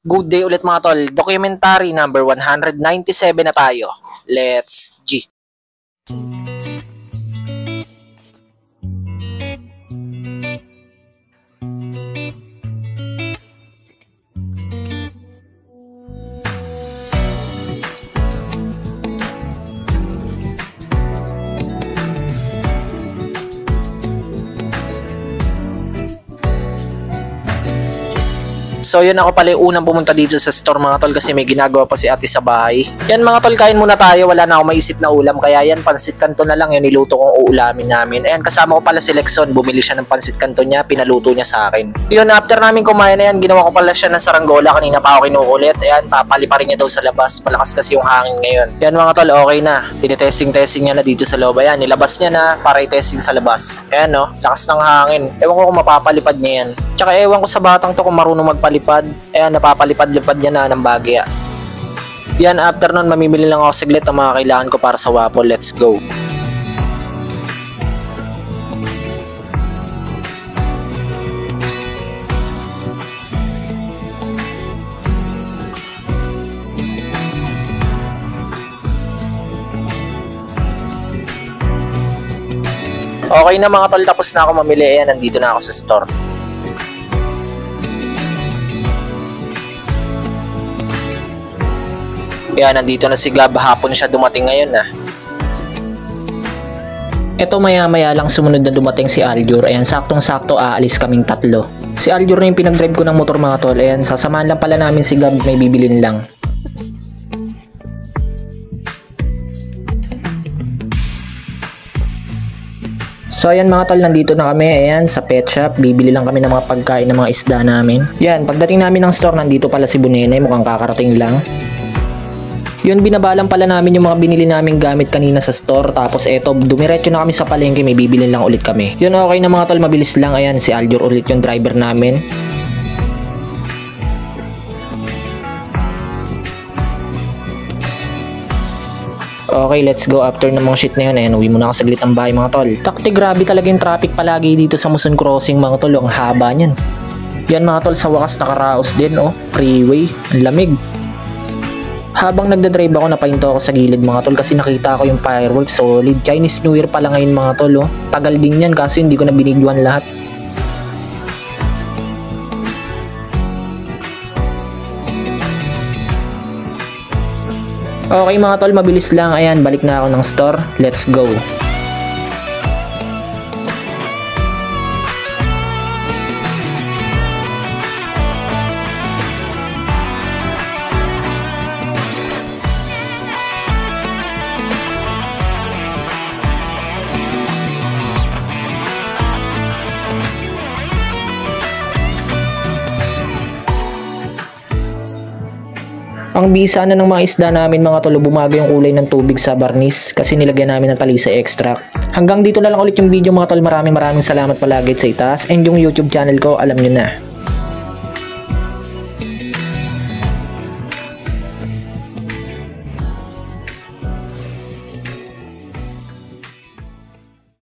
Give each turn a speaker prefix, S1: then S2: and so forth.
S1: Good day ulit mga tol. Documentary number 197 na tayo. Let's G. So yun, ako pala yung unang pumunta dito sa store mga tol kasi may ginagawa pa si ate sa bahay. Yan mga tol, kain muna tayo. Wala na ako maisip na ulam kaya yan, pansit kanto na lang yung niluto kong uulamin namin. Ayan, kasama ko pala si Lexon. Bumili siya ng pansit kanto niya, pinaluto niya sa akin. Yun, after namin kumain na yan, ginawa ko pala siya ng saranggola. Kanina pa ako kinukulit. Ayan, papali pa rin niya daw sa labas. Malakas kasi yung hangin ngayon. Yan mga tol, okay na. Tinitesting niya na dito sa loob. Ayan, nilabas niya na para i-testing sa labas. Ayan no, lakas ng hangin. Ewan ko kung mapapalipad niya yan. Tsaka ewan ko sa batang to kung marunong magpalipad. Ayan, napapalipad-lipad niya na ng bagya. Yan, after nun, mamimili lang ako saglit ng mga kailangan ko para sa waffle. Let's go. Okay na mga tol, tapos na ako mamili. Ayan, nandito na ako sa store. Kaya nandito na si Gab, hapon siya dumating ngayon na. Eto maya-maya lang sumunod na dumating si Aljur. Ayan, saktong-sakto aalis kaming tatlo. Si Aljur na yung pinag-drive ko ng motor mga tol. Ayan, sasamahan lang pala namin si Gab, may bibilin lang. So ayan mga tol, nandito na kami. Ayan, sa pet shop. Bibili lang kami ng mga pagkain ng mga isda namin. Yan, pagdating namin ng store, nandito pala si Bunenay. Mukhang kakarating lang. Yun, binabalang pala namin yung mga binili naming gamit kanina sa store. Tapos eto, dumiretso na kami sa palengke. May bibilin lang ulit kami. Yun, okay na mga tol, mabilis lang. Ayan, si Aljur ulit yung driver namin. Okay, let's go. After ng mga shit na yun, ayan, uwi muna ako saglit ang bahay mga tol. Takti, grabe talaga yung traffic palagi dito sa Muson Crossing mga tol. Ang haba niyan. Yan mga tol, sa wakas nakaraos din, oh. Freeway, ang lamig. Habang nagdadrive ako, napahinto ako sa gilid mga tol kasi nakita ko yung fireworks. Solid. Chinese New Year pala ngayon mga tol, oh. Tagal din yan kasi hindi ko na binidyoan lahat. Okay mga tol, mabilis lang. Ayan, balik na ako ng store. Let's go. Ang bisa na ng mga isda namin mga tol, bumago yung kulay ng tubig sa barnis kasi nilagyan namin ng talisa extract. Hanggang dito na lang ulit yung video mga tol. Maraming salamat palagi sa itaas and yung YouTube channel ko, alam nyo na.